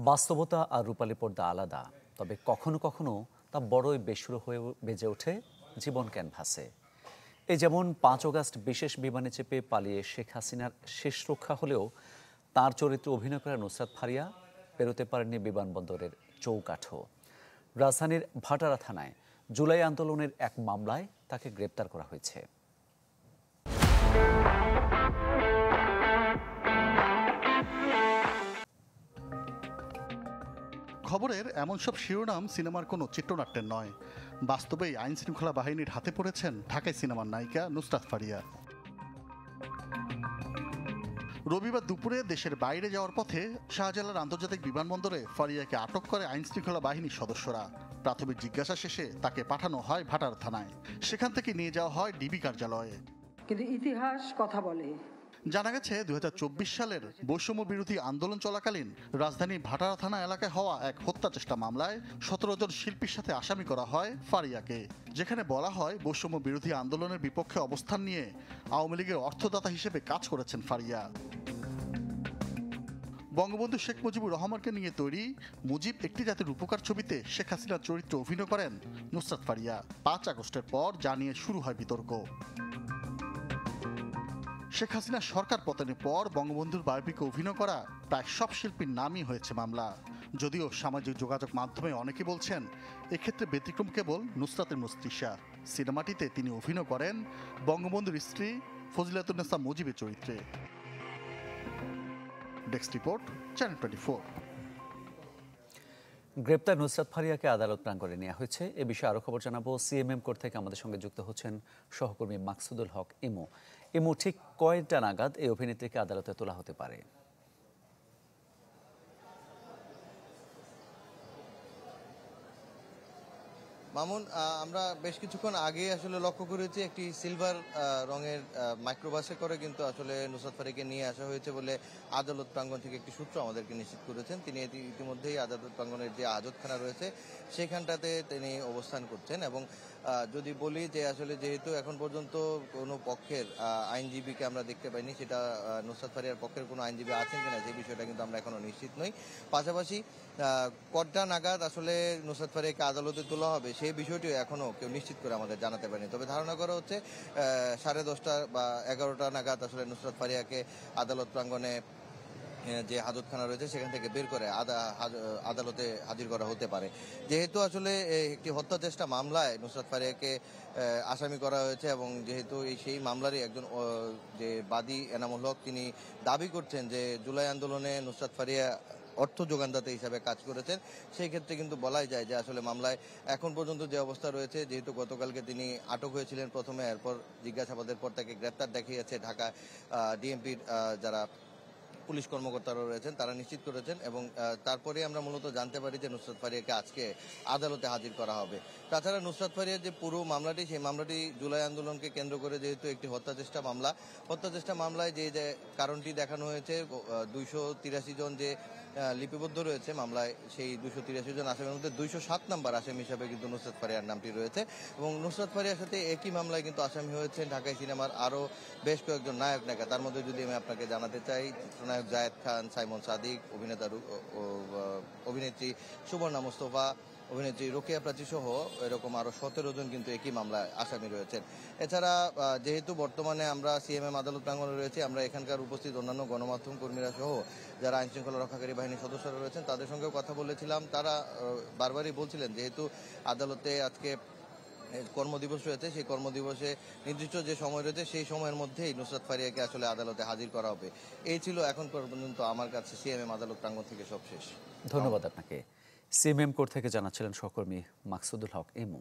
বাস্তবতা আর রূপালী পর্দা আলাদা, তবে কখনো কখনো তা বড়ই বেসুরো হয়ে বেজে ওঠে জীবন ক্যানভাসে। এই যেমন 5 আগস্ট বিশেষ বিমানে চেপে পালিয়ে শেখ হাসিনার শেষ রক্ষা হলেও তার চরিত্রে অভিনয় করা নুসরাত ফারিয়া পেরোতে পারেননি বিমানবন্দরের চৌকাঠও। রাজধানীর ভাটারা থানায় জুলাই আন্দোলনের এক মামলায় তাকে গ্রেপ্তার করা হয়েছে। খবরের এমন সব শিরোনাম সিনেমার কোনো চিত্রনাট্যের নয়, বাস্তবেই আইন শৃঙ্খলা বাহিনীর হাতে পড়েছেন ঢাকায় সিনেমার নায়িকা নুসরাত ফারিয়া। রবিবার দুপুরে দেশের বাইরে যাওয়ার পথে শাহজালাল আন্তর্জাতিক বিমানবন্দরে ফারিয়াকে আটক করে আইন শৃঙ্খলা বাহিনীর সদস্যরা। প্রাথমিক জিজ্ঞাসা শেষে তাকে পাঠানো হয় ভাটার থানায়, সেখান থেকে নিয়ে যাওয়া হয় ডিবি কার্যালয়ে। কিন্তু ইতিহাস কথা বলে। জানা গেছে 2024 সালের বৈষম্য বিরোধী আন্দোলন চলাকালীন রাজধানীর ভাটারা থানা এলাকায় হওয়া এক হত্যা চেষ্টা মামলায় 17 জন শিল্পীর সাথে আসামি করা হয় ফারিয়াকে, যেখানে বলা হয় বৈষম্য বিরোধী আন্দোলনের বিপক্ষে অবস্থান নিয়ে আওয়ামী লীগের অর্থদাতা হিসেবে কাজ করেছেন ফারিয়া। বঙ্গবন্ধু শেখ মুজিবুর রহমানকে নিয়ে তৈরি মুজিব একটি জাতির উপকার ছবিতে শেখ হাসিনার চরিত্রে অভিনয় করেন নুসরাত ফারিয়া। 5 আগস্টের পর যা নিয়ে শুরু হয় বিতর্ক। শেখ হাসিনা সরকার পতনের পর বঙ্গবন্ধুর বায়োপিকে অভিনয় করা প্রায় সব শিল্পীর নামই হয়েছে মামলা। যদিও সামাজিক যোগাযোগ মাধ্যমে অনেকে বলছেন এক্ষেত্রে ব্যতিক্রম কেবল নুসরাতের মুস্তিশা। সিনেমাটিতে তিনি অভিনয় করেন বঙ্গবন্ধুর স্ত্রী ফজিলাতুন্নেসা মুজিবের চরিত্রে। Desk report, channel 24। গ্রেপ্তার নুসরাত ফারিয়াকে আদালত প্রাঙ্গণে নেওয়া হয়েছে। এ বিষয়ে আরো খবর জানাবো। সিএমএম কোর্ট থেকে আমাদের সঙ্গে যুক্ত হচ্ছেন সহকর্মী মাকসুদুল হক ইমু। ইমু, ঠিক কয়টা নাগাদ এই অভিনেত্রীকে আদালতে তোলা হতে পারে? মামুন, আমরা বেশ কিছুক্ষণ আগে আসলে লক্ষ্য করেছি একটি সিলভার রঙের মাইক্রোবাসে করে কিন্তু আসলে নুসরাত ফারিয়াকে নিয়ে আসা হয়েছে বলে আদালত প্রাঙ্গণ থেকে একটি সূত্র আমাদেরকে নিশ্চিত করেছেন। তিনি ইতিমধ্যেই আদালত প্রাঙ্গণের যে হাজতখানা রয়েছে সেখানটাতে তিনি অবস্থান করছেন। এবং যদি বলি যে আসলে যেহেতু এখন পর্যন্ত কোনো পক্ষের আইনজীবীকে আমরা দেখতে পাইনি, সেটা নুসরাত ফারিয়ার পক্ষের কোনো আইনজীবী আছেন কিনা সেই বিষয়টা কিন্তু আমরা এখনো নিশ্চিত নই। পাশাপাশি কটা নাগাদ আসলে নুসরাত ফারিয়াকে আদালতে তোলা হবে সেই বিষয়টিও এখনো কেউ নিশ্চিত করে আমাদের জানাতে পারেনি। তবে ধারণা করা হচ্ছে 10:30 বা 11টা নাগাদ আসলে নুসরাত ফারিয়াকে আদালত প্রাঙ্গণে যে হাজতখানা রয়েছে সেখান থেকে বের করে আদালতে হাজির করা হতে পারে। যেহেতু আসলে একটি হত্যা চেষ্টা মামলায় নুসরাত ফারিয়াকে আসামি করা হয়েছে এবং যেহেতু সেই মামলারই একজন যে বাদী এনামুল হক তিনি দাবি করছেন যে জুলাই আন্দোলনে নুসরাত ফারিয়া অর্থ যোগানদাতা হিসাবে কাজ করেছেন, সেই ক্ষেত্রে কিন্তু বলাই যায় যে আসলে মামলায় এখন পর্যন্ত যে অবস্থা রয়েছে, যেহেতু গতকালকে তিনি আটক হয়েছিলেন প্রথমে, এরপর জিজ্ঞাসাবাদের পর তাকে গ্রেপ্তার দেখিয়েছে ঢাকা ডিএমপির যারা পুলিশ কর্মকর্তারা রয়েছেন তারা নিশ্চিত করেছেন। এবং তারপরে আমরা মূলত জানতে পারি যে নুসরাত ফারিয়াকে আজকে আদালতে হাজির করা হবে। তাছাড়া নুসরাত ফারিয়ার যে পুরো মামলাটি, সেই মামলাটি জুলাই আন্দোলনকে কেন্দ্র করে যেহেতু একটি হত্যা চেষ্টা মামলায় যে কারণটি দেখানো হয়েছে 283 জন যে লিপিবদ্ধ রয়েছে মামলায়, সেই 283 জন আসামির মধ্যে 207 নম্বর আসামি হিসাবে কিন্তু নুসরাত ফারিয়ার নামটি রয়েছে। এবং নুসরাত ফারিয়ার সাথে একই মামলায় কিন্তু আসামি হয়েছেন ঢাকায় সিনেমার আরও বেশ কয়েকজন নায়ক নায়িকা। তার মধ্যে যদি আমি আপনাকে জানাতে চাই, চিত্রনায়ক জায়েদ খান, সাইমন সাদিক, অভিনেত্রী সুবর্ণা মুস্তফা, অভিনেত্রী রোকেয়া প্রাচী সহ এরকম আরো 17 জন কিন্তু একই মামলায় আসামি রয়েছেন। এছাড়া যেহেতু বর্তমানে আমরা সিএমএম আদালত প্রাঙ্গণে রয়েছি, আমরা এখানকার উপস্থিত অন্যান্য গণমাধ্যম কর্মীরা সহ যারা আইন শৃঙ্খলা রক্ষাকারী বাহিনীর সদস্যরা রয়েছেন তাদের সঙ্গেও কথা বলেছিলাম। তারা বারবারই বলছিলেন যেহেতু আদালতে আজকে কর্মদিবস রয়েছে, সেই কর্মদিবসে নির্দিষ্ট যে সময় রয়েছে সেই সময়ের মধ্যেই নুসরাত ফারিয়াকে আসলে আদালতে হাজির করা হবে। এই ছিল এখন পর্যন্ত আমার কাছে সিএমএম আদালত প্রাঙ্গণ থেকে সব শেষ। ধন্যবাদ আপনাকে। সিএমএম কোর্ট থেকে জানাচ্ছিলেন সহকর্মী মাকসুদুল হক ইমু।